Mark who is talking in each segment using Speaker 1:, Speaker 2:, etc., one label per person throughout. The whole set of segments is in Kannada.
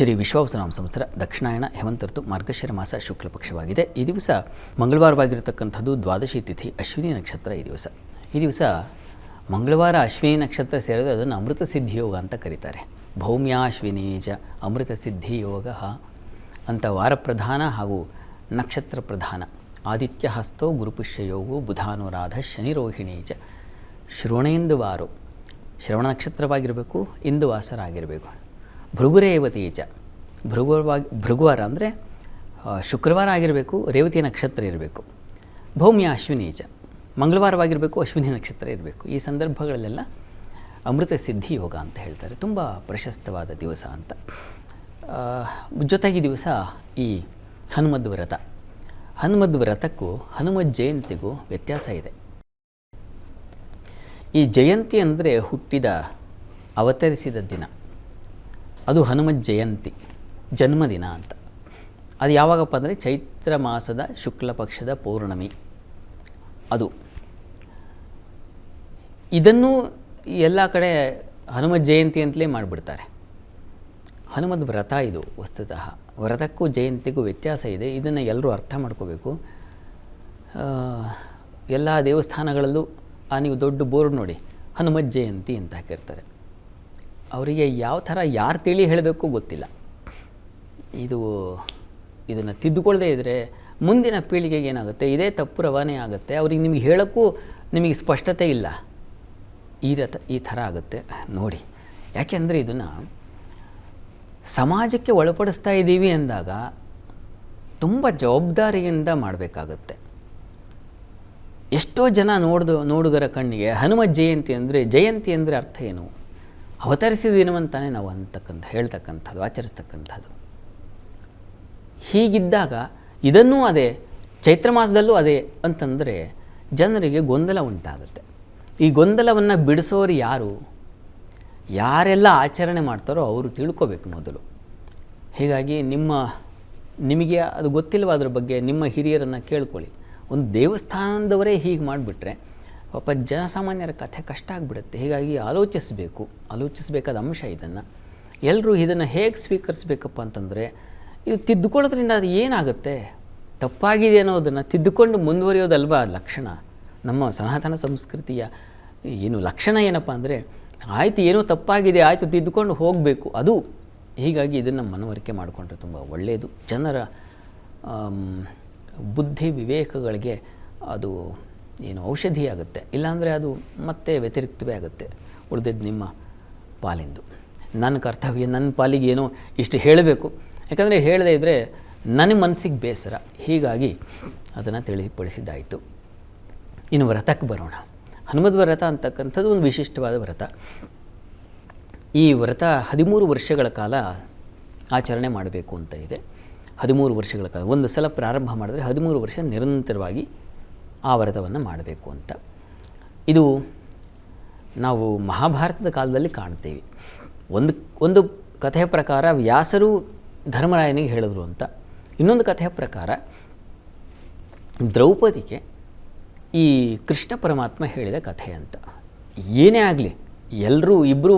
Speaker 1: ಶ್ರೀ ವಿಶ್ವಾವಸುನಾಮ ಸಂವತ್ಸರ ದಕ್ಷಿಣಾಯಣ ಹೇಮಂತ ಋತು ಮಾರ್ಗಶಿರ ಮಾಸ ಶುಕ್ಲ ಪಕ್ಷವಾಗಿದೆ. ಈ ದಿವಸ ಮಂಗಳವಾರವಾಗಿರತಕ್ಕಂಥದ್ದು ದ್ವಾದಶಿ ತಿಥಿ ಅಶ್ವಿನಿ ನಕ್ಷತ್ರ. ಈ ದಿವಸ ಮಂಗಳವಾರ ಅಶ್ವಿನಿ ನಕ್ಷತ್ರ ಸೇರಿದ್ರೆ ಅದನ್ನು ಅಮೃತ ಸಿದ್ಧಿ ಯೋಗ ಅಂತ ಕರೀತಾರೆ. ಭೌಮ್ಯಾಶ್ವಿನೀಜ ಅಮೃತ ಸಿದ್ಧಿ ಯೋಗ ಅಂತ ವಾರ ಪ್ರಧಾನ ಹಾಗೂ ನಕ್ಷತ್ರ ಪ್ರಧಾನ. ಆದಿತ್ಯ ಹಸ್ತೋ ಗುರುಪುಷ್ಯ ಯೋಗೋ ಬುಧಾನುರಾಧ ಶನಿರೋಹಿಣೀಜ ಶ್ರವಣೇಂದು ವಾರೋ, ಶ್ರವಣ ನಕ್ಷತ್ರವಾಗಿರಬೇಕು, ಇಂದು ವಾಸರ ಆಗಿರಬೇಕು. ಭೃಗುರೇವತೀಚ ಭೃಗುವಾರ ಅಂದರೆ ಶುಕ್ರವಾರ ಆಗಿರಬೇಕು, ರೇವತಿ ನಕ್ಷತ್ರ ಇರಬೇಕು. ಭೌಮ್ಯ ಅಶ್ವಿನೀಚ ಮಂಗಳವಾರವಾಗಿರಬೇಕು, ಅಶ್ವಿನಿ ನಕ್ಷತ್ರ ಇರಬೇಕು. ಈ ಸಂದರ್ಭಗಳಲ್ಲೆಲ್ಲ ಅಮೃತ ಸಿದ್ಧಿ ಯೋಗ ಅಂತ ಹೇಳ್ತಾರೆ. ತುಂಬ ಪ್ರಶಸ್ತವಾದ ದಿವಸ ಅಂತ. ಜೊತೆಗೆ ಈ ದಿವಸ ಈ ಹನುಮದ್ ವ್ರತ, ಹನುಮದ್ ವ್ರತಕ್ಕೂ ಹನುಮತ್ ಜಯಂತಿಗೂ ವ್ಯತ್ಯಾಸ ಇದೆ. ಈ ಜಯಂತಿ ಅಂದರೆ ಹುಟ್ಟಿದ ಅವತರಿಸಿದ ದಿನ, ಅದು ಹನುಮತ್ ಜಯಂತಿ, ಜನ್ಮದಿನ ಅಂತ. ಅದು ಯಾವಾಗಪ್ಪ ಅಂದರೆ ಚೈತ್ರ ಮಾಸದ ಶುಕ್ಲ ಪಕ್ಷದ ಪೌರ್ಣಮಿ. ಅದು ಇದನ್ನು ಎಲ್ಲ ಕಡೆ ಹನುಮತ್ ಜಯಂತಿ ಅಂತಲೇ ಮಾಡಿಬಿಡ್ತಾರೆ. ಹನುಮದ್ ವ್ರತ ಇದು ವಸ್ತುತಃ. ವ್ರತಕ್ಕೂ ಜಯಂತಿಗೂ ವ್ಯತ್ಯಾಸ ಇದೆ. ಇದನ್ನು ಎಲ್ಲರೂ ಅರ್ಥ ಮಾಡ್ಕೋಬೇಕು. ಎಲ್ಲ ದೇವಸ್ಥಾನಗಳಲ್ಲೂ ನೀವು ದೊಡ್ಡ ಬೋರ್ಡ್ ನೋಡಿ, ಹನುಮತ್ ಜಯಂತಿ ಅಂತ ಹಾಕಿರ್ತಾರೆ. ಅವರಿಗೆ ಯಾವ ಥರ ಯಾರು ತಿಳಿ ಹೇಳಬೇಕು ಗೊತ್ತಿಲ್ಲ. ಇದನ್ನು ತಿದ್ದುಕೊಳ್ಳದೆ ಇದ್ದರೆ ಮುಂದಿನ ಪೀಳಿಗೆಗೆ ಏನಾಗುತ್ತೆ, ಇದೇ ತಪ್ಪು ರವಾನೆ ಆಗುತ್ತೆ. ಅವ್ರಿಗೆ ನಿಮಗೆ ಹೇಳೋಕ್ಕೂ ನಿಮಗೆ ಸ್ಪಷ್ಟತೆ ಇಲ್ಲ. ಈ ಥರ ಆಗುತ್ತೆ ನೋಡಿ. ಯಾಕೆಂದರೆ ಇದನ್ನು ಸಮಾಜಕ್ಕೆ ಒಳಪಡಿಸ್ತಾ ಇದ್ದೀವಿ ಅಂದಾಗ ತುಂಬ ಜವಾಬ್ದಾರಿಯಿಂದ ಮಾಡಬೇಕಾಗತ್ತೆ. ಎಷ್ಟೋ ಜನ ನೋಡುಗರ ಕಣ್ಣಿಗೆ ಹನುಮತ್ ಜಯಂತಿ ಅಂದರೆ ಅರ್ಥ ಏನು? ಅವತರಿಸಿದ ದಿನವಂತಾನೆ ನಾವು ಹೇಳ್ತಕ್ಕಂಥದ್ದು, ಆಚರಿಸ್ತಕ್ಕಂಥದ್ದು. ಹೀಗಿದ್ದಾಗ ಇದನ್ನೂ ಅದೇ, ಚೈತ್ರ ಮಾಸದಲ್ಲೂ ಅದೇ ಅಂತಂದರೆ ಜನರಿಗೆ ಗೊಂದಲ ಉಂಟಾಗುತ್ತೆ. ಈ ಗೊಂದಲವನ್ನು ಬಿಡಿಸೋರು ಯಾರೆಲ್ಲ ಆಚರಣೆ ಮಾಡ್ತಾರೋ ಅವರು ತಿಳ್ಕೋಬೇಕು ಮೊದಲು. ಹೀಗಾಗಿ ನಿಮಗೆ ಅದು ಗೊತ್ತಿಲ್ಲವ ಅದ್ರ ಬಗ್ಗೆ ನಿಮ್ಮ ಹಿರಿಯರನ್ನು ಕೇಳ್ಕೊಳ್ಳಿ. ಒಂದು ದೇವಸ್ಥಾನದವರೇ ಹೀಗೆ ಮಾಡಿಬಿಟ್ರೆ ಪಾಪ ಜನಸಾಮಾನ್ಯರ ಕಥೆ ಕಷ್ಟ ಆಗಿಬಿಡುತ್ತೆ. ಹೀಗಾಗಿ ಆಲೋಚಿಸಬೇಕಾದ ಅಂಶ ಇದನ್ನು. ಎಲ್ಲರೂ ಇದನ್ನು ಹೇಗೆ ಸ್ವೀಕರಿಸಬೇಕಪ್ಪ ಅಂತಂದರೆ, ಇದು ತಿದ್ದುಕೊಳ್ಳೋದ್ರಿಂದ ಅದು ಏನಾಗುತ್ತೆ, ತಪ್ಪಾಗಿದೆ ಅನ್ನೋದನ್ನು ತಿದ್ದುಕೊಂಡು ಮುಂದುವರಿಯೋದಲ್ವಾ ಲಕ್ಷಣ. ನಮ್ಮ ಸನಾತನ ಸಂಸ್ಕೃತಿಯ ಲಕ್ಷಣ ಏನಪ್ಪ ಅಂದರೆ, ಆಯಿತು ಏನೋ ತಪ್ಪಾಗಿದೆ, ಆಯಿತು ತಿದ್ದುಕೊಂಡು ಹೋಗಬೇಕು ಅದು. ಹೀಗಾಗಿ ಇದನ್ನು ಮನವರಿಕೆ ಮಾಡಿಕೊಂಡ್ರೆ ತುಂಬ ಒಳ್ಳೆಯದು. ಜನರ ಬುದ್ಧಿ ವಿವೇಕಗಳಿಗೆ ಅದು ಔಷಧಿ ಆಗುತ್ತೆ. ಇಲ್ಲಾಂದರೆ ಅದು ಮತ್ತೆ ವ್ಯತಿರಿಕ್ತವೇ ಆಗುತ್ತೆ. ಉಳಿದಿದ್ದು ನಿಮ್ಮ ಪಾಲಿಂದು. ನನ್ನ ಕರ್ತವ್ಯ, ನನ್ನ ಪಾಲಿಗೆ ಏನೋ ಇಷ್ಟು ಹೇಳಬೇಕು, ಯಾಕಂದರೆ ಹೇಳದೇ ಇದ್ದರೆ ನನ್ನ ಮನಸ್ಸಿಗೆ ಬೇಸರ. ಹೀಗಾಗಿ ಅದನ್ನು ತಿಳಿಪಡಿಸಿದ್ದಾಯಿತು. ಇನ್ನು ವ್ರತಕ್ಕೆ ಬರೋಣ. ಹನುಮದ್ ವ್ರತ ಅಂತಕ್ಕಂಥದ್ದು ಒಂದು ವಿಶಿಷ್ಟವಾದ ವ್ರತ. ಈ ವ್ರತ 13 ವರ್ಷಗಳ ಕಾಲ ಆಚರಣೆ ಮಾಡಬೇಕು ಅಂತ ಇದೆ. 13 ವರ್ಷಗಳ ಕಾಲ, ಒಂದು ಸಲ ಪ್ರಾರಂಭ ಮಾಡಿದ್ರೆ 13 ವರ್ಷ ನಿರಂತರವಾಗಿ ಆ ವ್ರತವನ್ನು ಮಾಡಬೇಕು ಅಂತ. ಇದು ನಾವು ಮಹಾಭಾರತದ ಕಾಲದಲ್ಲಿ ಕಾಣ್ತೀವಿ. ಒಂದು ಕಥೆಯ ಪ್ರಕಾರ ವ್ಯಾಸರು ಧರ್ಮರಾಯನಿಗೆ ಹೇಳಿದ್ರು ಅಂತ. ಇನ್ನೊಂದು ಕಥೆಯ ಪ್ರಕಾರ ದ್ರೌಪದಿಗೆ ಈ ಕೃಷ್ಣ ಪರಮಾತ್ಮ ಹೇಳಿದ ಕಥೆ ಅಂತ. ಏನೇ ಆಗಲಿ, ಇಬ್ಬರು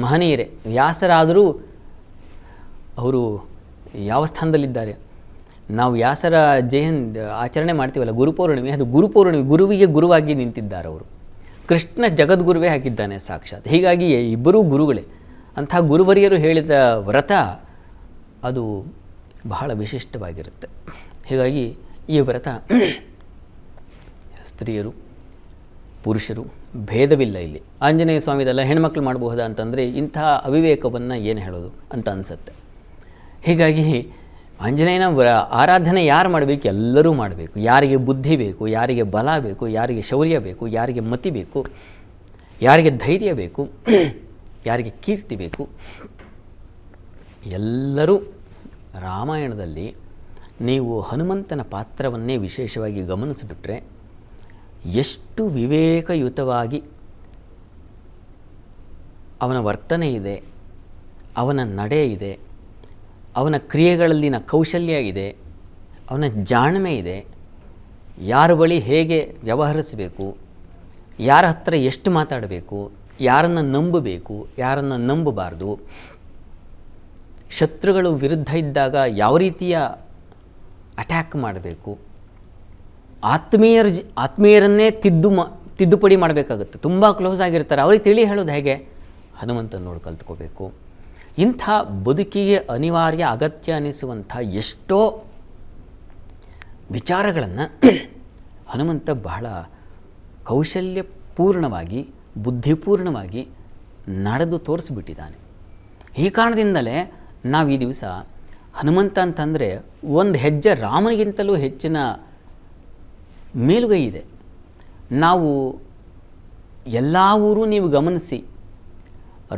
Speaker 1: ಮಹನೀಯರೇ. ವ್ಯಾಸರಾದರೂ ಅವರು ಯಾವ ಸ್ಥಾನದಲ್ಲಿದ್ದಾರೆ? ನಾವು ವ್ಯಾಸರ ಆಚರಣೆ ಮಾಡ್ತೀವಲ್ಲ, ಗುರುಪೌರ್ಣಿಮೆ, ಅದು ಗುರುವಿಗೆ ಗುರುವಾಗಿ ನಿಂತಿದ್ದಾರೆ ಅವರು. ಕೃಷ್ಣ ಜಗದ್ಗುರುವೇ ಆಗಿದ್ದಾನೆ ಸಾಕ್ಷಾತ್. ಹೀಗಾಗಿ ಇಬ್ಬರೂ ಗುರುಗಳೇ. ಅಂಥ ಗುರುವರಿಯರು ಹೇಳಿದ ವ್ರತ ಅದು ಬಹಳ ವಿಶಿಷ್ಟವಾಗಿರುತ್ತೆ. ಹೀಗಾಗಿ ಈ ವ್ರತ ಸ್ತ್ರೀಯರು ಪುರುಷರು ಭೇದವಿಲ್ಲ. ಇಲ್ಲಿ ಆಂಜನೇಯ ಸ್ವಾಮಿದೆಲ್ಲ ಹೆಣ್ಮಕ್ಳು ಮಾಡಬಹುದಾ ಅಂತಂದರೆ ಇಂಥ ಅವಿವೇಕವನ್ನು ಏನು ಹೇಳೋದು ಅಂತ ಅನಿಸುತ್ತೆ. ಹೀಗಾಗಿ ಆಂಜನೇಯನ ಆರಾಧನೆ ಯಾರು ಮಾಡಬೇಕು? ಎಲ್ಲರೂ ಮಾಡಬೇಕು. ಯಾರಿಗೆ ಬುದ್ಧಿ ಬೇಕು, ಯಾರಿಗೆ ಬಲ ಬೇಕು, ಯಾರಿಗೆ ಶೌರ್ಯ ಬೇಕು, ಯಾರಿಗೆ ಮತಿ ಬೇಕು, ಯಾರಿಗೆ ಧೈರ್ಯ ಬೇಕು, ಯಾರಿಗೆ ಕೀರ್ತಿ ಬೇಕು, ಎಲ್ಲರೂ ರಾಮಾಯಣದಲ್ಲಿ ನೀವು ಹನುಮಂತನ ಪಾತ್ರವನ್ನೇ ವಿಶೇಷವಾಗಿ ಗಮನಿಸಿಬಿಟ್ರೆ ಎಷ್ಟು ವಿವೇಕಯುತವಾಗಿ ಅವನ ವರ್ತನೆ ಇದೆ, ಅವನ ನಡೆ ಇದೆ, ಅವನ ಕ್ರಿಯೆಗಳಲ್ಲಿನ ಕೌಶಲ್ಯ ಇದೆ, ಅವನ ಜಾಣ್ಮೆ ಇದೆ, ಯಾರ ಬಳಿ ಹೇಗೆ ವ್ಯವಹರಿಸಬೇಕು, ಯಾರ ಹತ್ರ ಎಷ್ಟು ಮಾತಾಡಬೇಕು, ಯಾರನ್ನು ನಂಬಬೇಕು, ಯಾರನ್ನು ನಂಬಬಾರ್ದು, ಶತ್ರುಗಳು ವಿರುದ್ಧ ಇದ್ದಾಗ ಯಾವ ರೀತಿಯ ಅಟ್ಯಾಕ್ ಮಾಡಬೇಕು, ಆತ್ಮೀಯರನ್ನೇ ತಿದ್ದುಪಡಿ ಮಾಡಬೇಕಾಗುತ್ತೆ. ತುಂಬ ಕ್ಲೋಸ್ ಆಗಿರ್ತಾರೆ, ಅವ್ರಿಗೆ ತಿಳಿ ಹೇಳೋದು ಹೇಗೆ? ಹನುಮಂತನ ನೋಡಿ ಕಲ್ತ್ಕೋಬೇಕು. ಇಂಥ ಬದುಕಿಗೆ ಅನಿವಾರ್ಯ ಅಗತ್ಯ ಅನಿಸುವಂಥ ಎಷ್ಟೋ ವಿಚಾರಗಳನ್ನು ಹನುಮಂತ ಬಹಳ ಕೌಶಲ್ಯಪೂರ್ಣವಾಗಿ ಬುದ್ಧಿಪೂರ್ಣವಾಗಿ ನಡೆದು ತೋರಿಸ್ಬಿಟ್ಟಿದ್ದಾನೆ. ಈ ಕಾರಣದಿಂದಲೇ ನಾವು ಈ ದಿವಸ ಹನುಮಂತ ಅಂತಂದರೆ ಒಂದು ಹೆಜ್ಜೆ ರಾಮನಿಗಿಂತಲೂ ಹೆಚ್ಚಿನ ಮೇಲುಗೈ ಇದೆ. ನಾವು ಎಲ್ಲ ಊರು ನೀವು ಗಮನಿಸಿ,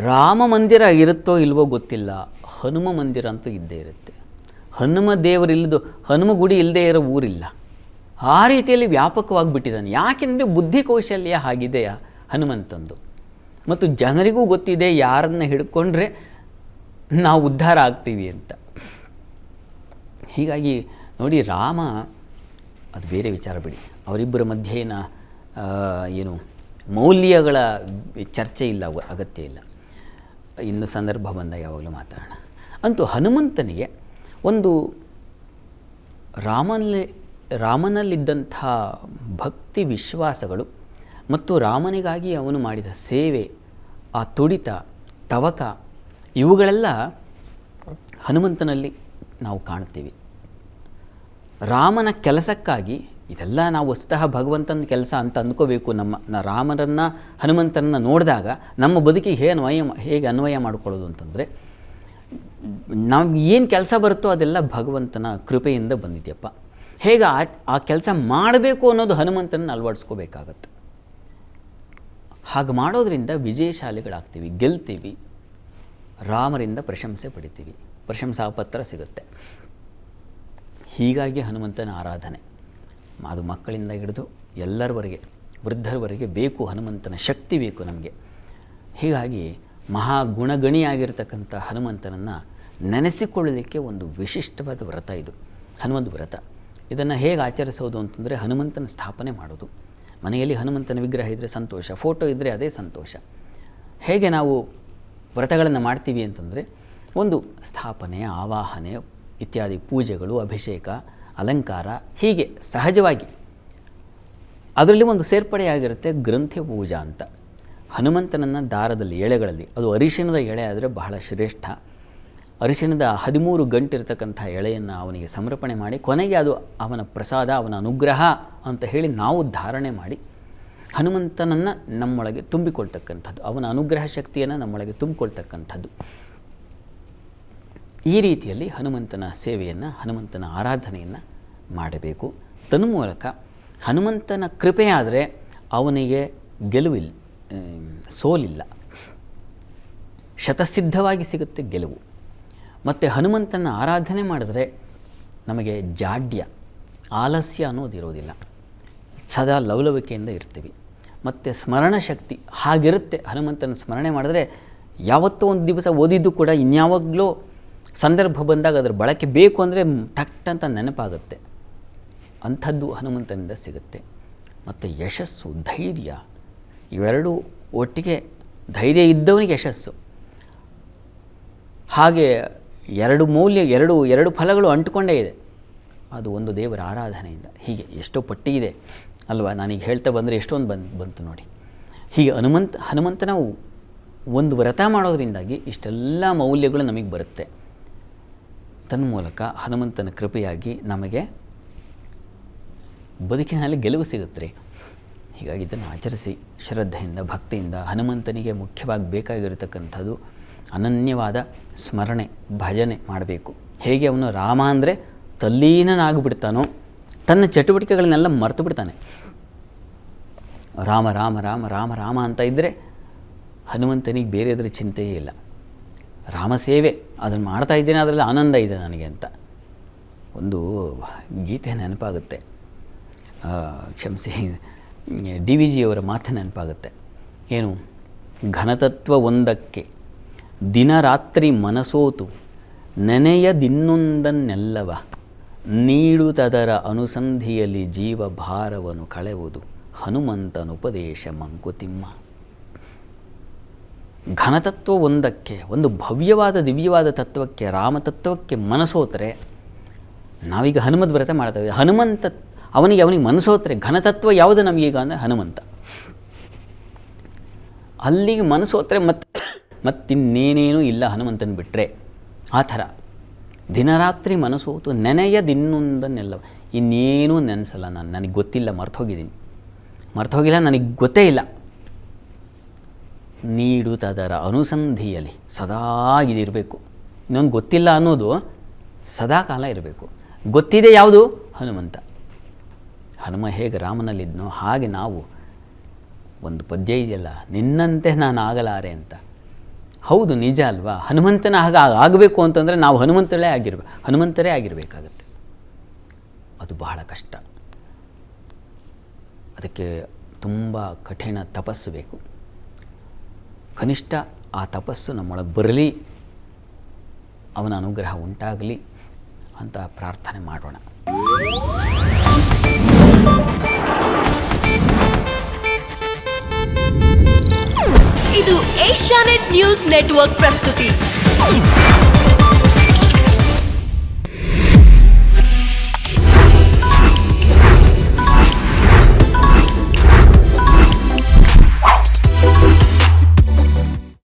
Speaker 1: ರಾಮ ಮಂದಿರ ಇರುತ್ತೋ ಇಲ್ವೋ ಗೊತ್ತಿಲ್ಲ, ಹನುಮ ಮಂದಿರ ಅಂತೂ ಇದ್ದೇ ಇರುತ್ತೆ. ಹನುಮ ದೇವರಿಲ್ಲದು, ಹನುಮ ಗುಡಿ ಇಲ್ಲದೆ ಇರೋ ಊರಿಲ್ಲ. ಆ ರೀತಿಯಲ್ಲಿ ವ್ಯಾಪಕವಾಗಿಬಿಟ್ಟಿದ್ದಾನೆ. ಯಾಕೆಂದರೆ ಬುದ್ಧಿ ಕೌಶಲ್ಯ ಹಾಗಿದೆಯಾ ಹನುಮಂತಂದು. ಮತ್ತು ಜನರಿಗೂ ಗೊತ್ತಿದೆ ಯಾರನ್ನು ಹಿಡ್ಕೊಂಡ್ರೆ ನಾವು ಉದ್ಧಾರ ಆಗ್ತೀವಿ ಅಂತ. ಹೀಗಾಗಿ ನೋಡಿ, ರಾಮ ಅದು ಬೇರೆ ವಿಚಾರ ಬಿಡಿ, ಅವರಿಬ್ಬರ ಮಧ್ಯೆ ಏನು ಮೌಲ್ಯಗಳ ಚರ್ಚೆ ಇಲ್ಲ, ಅಗತ್ಯ ಇಲ್ಲ. ಇನ್ನು ಸಂದರ್ಭ ಬಂದಾಗ ಯಾವಾಗಲೂ ಮಾತಾಡೋಣ. ಅಂತೂ ಹನುಮಂತನಿಗೆ ಒಂದು ರಾಮನಲ್ಲಿದ್ದಂಥ ಭಕ್ತಿ ವಿಶ್ವಾಸಗಳು ಮತ್ತು ರಾಮನಿಗಾಗಿ ಅವನು ಮಾಡಿದ ಸೇವೆ, ಆ ತುಡಿತ, ತವಕ, ಇವುಗಳೆಲ್ಲ ಹನುಮಂತನಲ್ಲಿ ನಾವು ಕಾಣ್ತೀವಿ. ರಾಮನ ಕೆಲಸಕ್ಕಾಗಿ ಇದೆಲ್ಲ ನಾವು ವಸ್ತುತಃ ಭಗವಂತನ ಕೆಲಸ ಅಂತ ಅಂದ್ಕೋಬೇಕು. ರಾಮನನ್ನು ಹನುಮಂತನನ್ನು ನೋಡಿದಾಗ ನಮ್ಮ ಬದುಕಿಗೆ ಹೇಗೆ ಅನ್ವಯ ಮಾಡಿಕೊಳ್ಳೋದು ಅಂತಂದರೆ, ನಾವು ಏನು ಕೆಲಸ ಬರುತ್ತೋ ಅದೆಲ್ಲ ಭಗವಂತನ ಕೃಪೆಯಿಂದ ಬಂದಿದೆಯಪ್ಪ. ಹೇಗೆ ಆ ಕೆಲಸ ಮಾಡಬೇಕು ಅನ್ನೋದು ಹನುಮಂತನನ್ನು ಅಳವಡಿಸ್ಕೋಬೇಕಾಗತ್ತೆ. ಹಾಗೆ ಮಾಡೋದರಿಂದ ವಿಜಯಶಾಲಿಗಳಾಗ್ತೀವಿ, ಗೆಲ್ತೀವಿ, ರಾಮರಿಂದ ಪ್ರಶಂಸೆ ಪಡಿತೀವಿ, ಪ್ರಶಂಸಾ ಪತ್ರ ಸಿಗುತ್ತೆ. ಹೀಗಾಗಿ ಹನುಮಂತನ ಆರಾಧನೆ ಅದು ಮಕ್ಕಳಿಂದ ಹಿಡಿದು ಎಲ್ಲರವರೆಗೆ, ವೃದ್ಧರವರೆಗೆ ಬೇಕು. ಹನುಮಂತನ ಶಕ್ತಿ ಬೇಕು ನಮಗೆ. ಹೀಗಾಗಿ ಮಹಾಗುಣಗಣಿಯಾಗಿರ್ತಕ್ಕಂಥ ಹನುಮಂತನನ್ನು ನೆನೆಸಿಕೊಳ್ಳಲಿಕ್ಕೆ ಒಂದು ವಿಶಿಷ್ಟವಾದ ವ್ರತ ಇದು, ಹನುಮಂತ ವ್ರತ. ಇದನ್ನು ಹೇಗೆ ಆಚರಿಸೋದು ಅಂತಂದರೆ, ಹನುಮಂತನ ಸ್ಥಾಪನೆ ಮಾಡೋದು. ಮನೆಯಲ್ಲಿ ಹನುಮಂತನ ವಿಗ್ರಹ ಇದ್ದರೆ ಸಂತೋಷ, ಫೋಟೋ ಇದ್ದರೆ ಅದೇ ಸಂತೋಷ. ಹೇಗೆ ನಾವು ವ್ರತಗಳನ್ನು ಮಾಡ್ತೀವಿ ಅಂತಂದರೆ, ಒಂದು ಸ್ಥಾಪನೆ, ಆವಾಹನೆ ಇತ್ಯಾದಿ ಪೂಜೆಗಳು, ಅಭಿಷೇಕ, ಅಲಂಕಾರ, ಹೀಗೆ ಸಹಜವಾಗಿ ಅದರಲ್ಲಿ ಒಂದು ಸೇರ್ಪಡೆಯಾಗಿರುತ್ತೆ ಗ್ರಂಥಿ ಪೂಜಾ ಅಂತ. ಹನುಮಂತನನ್ನು ದಾರದಲ್ಲಿ, ಎಳೆಗಳಲ್ಲಿ, ಅದು ಅರಿಶಿಣದ ಎಳೆ ಆದರೆ ಬಹಳ ಶ್ರೇಷ್ಠ. ಅರಿಶಿಣದ 13 ಗಂಟಿರ್ತಕ್ಕಂಥ ಎಳೆಯನ್ನು ಅವನಿಗೆ ಸಮರ್ಪಣೆ ಮಾಡಿ, ಕೊನೆಗೆ ಅದು ಅವನ ಪ್ರಸಾದ, ಅವನ ಅನುಗ್ರಹ ಅಂತ ಹೇಳಿ ನಾವು ಧಾರಣೆ ಮಾಡಿ ಹನುಮಂತನನ್ನು ನಮ್ಮೊಳಗೆ ತುಂಬಿಕೊಳ್ತಕ್ಕಂಥದ್ದು, ಅವನ ಅನುಗ್ರಹ ಶಕ್ತಿಯನ್ನು ನಮ್ಮೊಳಗೆ ತುಂಬಿಕೊಳ್ತಕ್ಕಂಥದ್ದು. ಈ ರೀತಿಯಲ್ಲಿ ಹನುಮಂತನ ಸೇವೆಯನ್ನು, ಹನುಮಂತನ ಆರಾಧನೆಯನ್ನು ಮಾಡಬೇಕು. ತನ್ಮೂಲಕ ಹನುಮಂತನ ಕೃಪೆಯಾದರೆ ಅವನಿಗೆ ಗೆಲುವಿಲ್ಲ, ಸೋಲಿಲ್ಲ, ಶತಸಿದ್ಧವಾಗಿ ಸಿಗುತ್ತೆ ಗೆಲುವು. ಮತ್ತು ಹನುಮಂತನ ಆರಾಧನೆ ಮಾಡಿದ್ರೆ ನಮಗೆ ಜಾಡ್ಯ, ಆಲಸ್ಯ ಅನ್ನೋದಿರೋದಿಲ್ಲ, ಸದಾ ಲವಲವಿಕೆಯಿಂದ ಇರ್ತೀವಿ. ಮತ್ತು ಸ್ಮರಣ ಶಕ್ತಿ ಹಾಗಿರುತ್ತೆ. ಹನುಮಂತನ ಸ್ಮರಣೆ ಮಾಡಿದ್ರೆ ಯಾವತ್ತೋ ಒಂದು ದಿವಸ ಓದಿದ್ದು ಕೂಡ ಇನ್ಯಾವಾಗಲೂ ಸಂದರ್ಭ ಬಂದಾಗ ಅದರ ಬಳಕೆ ಬೇಕು ಅಂದರೆ ತಟ್ಟಂತ ನೆನಪಾಗುತ್ತೆ. ಅಂಥದ್ದು ಹನುಮಂತನಿಂದ ಸಿಗುತ್ತೆ. ಮತ್ತು ಯಶಸ್ಸು, ಧೈರ್ಯ, ಇವೆರಡೂ ಒಟ್ಟಿಗೆ, ಧೈರ್ಯ ಇದ್ದವನಿಗೆ ಯಶಸ್ಸು. ಹಾಗೆ ಎರಡು ಫಲಗಳು ಅಂಟುಕೊಂಡೇ ಇದೆ. ಅದು ಒಂದು ದೇವರ ಆರಾಧನೆಯಿಂದ. ಹೀಗೆ ಎಷ್ಟೋ ಪಟ್ಟಿ ಇದೆ ಅಲ್ವಾ, ನಾನೀಗ ಹೇಳ್ತಾ ಬಂದರೆ ಎಷ್ಟೊಂದು ಬಂತು ನೋಡಿ. ಹೀಗೆ ಹನುಮಂತನ ಒಂದು ವ್ರತ ಮಾಡೋದ್ರಿಂದಾಗಿ ಇಷ್ಟೆಲ್ಲ ಮೌಲ್ಯಗಳು ನಮಗೆ ಬರುತ್ತೆ. ತನ್ಮೂಲಕ ಹನುಮಂತನ ಕೃಪೆಯಾಗಿ ನಮಗೆ ಬದುಕಿನಲ್ಲಿ ಗೆಲುವು ಸಿಗುತ್ತೆ. ಹೀಗಾಗಿ ಇದನ್ನು ಆಚರಿಸಿ ಶ್ರದ್ಧೆಯಿಂದ, ಭಕ್ತಿಯಿಂದ, ಹನುಮಂತನಿಗೆ ಮುಖ್ಯವಾಗಿ ಬೇಕಾಗಿರತಕ್ಕಂಥದ್ದು ಅನನ್ಯವಾದ ಸ್ಮರಣೆ, ಭಜನೆ ಮಾಡಬೇಕು. ಹೇಗೆ ಅವನು ರಾಮ ಅಂದರೆ ತಲ್ಲೀನನಾಗಿಬಿಡ್ತಾನೋ, ತನ್ನ ಚಟುವಟಿಕೆಗಳನ್ನೆಲ್ಲ ಮರೆತು ಬಿಡ್ತಾನೆ. ರಾಮ ರಾಮ ರಾಮ ರಾಮ ರಾಮ ಅಂತ ಇದ್ದರೆ ಹನುಮಂತನಿಗೆ ಬೇರೆ ಅದರ ಚಿಂತೆಯೇ ಇಲ್ಲ. ರಾಮ ಸೇವೆ ಅದನ್ನು ಮಾಡ್ತಾ ಇದ್ದೇನೆ, ಅದರಲ್ಲಿ ಆನಂದ ಇದೆ ನನಗೆ ಅಂತ. ಒಂದು ಗೀತೆ ನೆನಪಾಗುತ್ತೆ, ಕ್ಷಮಿಸಿ, DVG ಅವರ ಮಾತು ನೆನಪಾಗುತ್ತೆ. ಏನು, ಘನತತ್ವ ಒಂದಕ್ಕೆ ದಿನರಾತ್ರಿ ಮನಸೋತು ನೆನೆಯದಿನ್ನೊಂದನ್ನೆಲ್ಲವ ನೀಡುತ್ತದರ ಅನುಸಂಧಿಯಲ್ಲಿ ಜೀವ ಭಾರವನ್ನು ಕಳೆವುದು ಹನುಮಂತನುಪದೇಶ ಮಂಕುತಿಮ್ಮ. ಘನತತ್ವ ಒಂದಕ್ಕೆ, ಒಂದು ಭವ್ಯವಾದ ದಿವ್ಯವಾದ ತತ್ವಕ್ಕೆ, ರಾಮತತ್ವಕ್ಕೆ ಮನಸೋತರೆ, ನಾವೀಗ ಹನುಮದ್ ವ್ರತ ಮಾಡ್ತೇವೆ, ಅವನಿಗೆ ಮನಸೋತ್ರೆ ಘನತತ್ವ ಯಾವುದು ನಮಗೀಗ ಅಂದರೆ ಹನುಮಂತ. ಅಲ್ಲಿಗೆ ಮನಸೋತ್ರೆ ಮತ್ತಿನ್ನೇನೇನೂ ಇಲ್ಲ ಹನುಮಂತನ ಬಿಟ್ಟರೆ. ಆ ಥರ ದಿನರಾತ್ರಿ ಮನಸೋತು ನೆನೆಯದಿನ್ನೊಂದನ್ನೆಲ್ಲ, ಇನ್ನೇನೂ ನೆನೆಸಲ್ಲ ನಾನು, ನನಗೆ ಗೊತ್ತಿಲ್ಲ, ಮರ್ತೋಗಿಲ್ಲ, ನನಗೆ ಗೊತ್ತೇ ಇಲ್ಲ. ನೀಡುತ್ತದರ ಅನುಸಂಧಿಯಲ್ಲಿ ಸದಾ ಇದಿರಬೇಕು. ಇನ್ನೊಂದು ಗೊತ್ತಿಲ್ಲ ಅನ್ನೋದು ಸದಾ ಕಾಲ ಇರಬೇಕು. ಗೊತ್ತಿದೆ ಯಾವುದು? ಹನುಮಂತ. ಹನುಮ ಹೇಗೆ ರಾಮನಲ್ಲಿದ್ನೋ ಹಾಗೆ ನಾವು, ಒಂದು ಪದ್ಯ ಇದೆಯಲ್ಲ, ನಿನ್ನಂತೆ ನಾನು ಆಗಲಾರೆ ಅಂತ. ಹೌದು, ನಿಜ ಅಲ್ವಾ? ಹನುಮಂತನ ಹಾಗೆ ಆಗಬೇಕು ಅಂತಂದರೆ ನಾವು ಹನುಮಂತರೇ ಆಗಿರಬೇಕಾಗತ್ತೆ. ಅದು ಬಹಳ ಕಷ್ಟ. ಅದಕ್ಕೆ ತುಂಬ ಕಠಿಣ ತಪಸ್ಸು ಬೇಕು. ಕನಿಷ್ಠ ಆ ತಪಸ್ಸು ನಮ್ಮೊಳಗೆ ಬರಲಿ, ಅವನ ಅನುಗ್ರಹ ಉಂಟಾಗಲಿ ಅಂತ ಪ್ರಾರ್ಥನೆ ಮಾಡೋಣ.
Speaker 2: ಇದು ಏಷ್ಯಾನೆಟ್ ನ್ಯೂಸ್ ನೆಟ್ವರ್ಕ್ ಪ್ರಸ್ತುತಿ.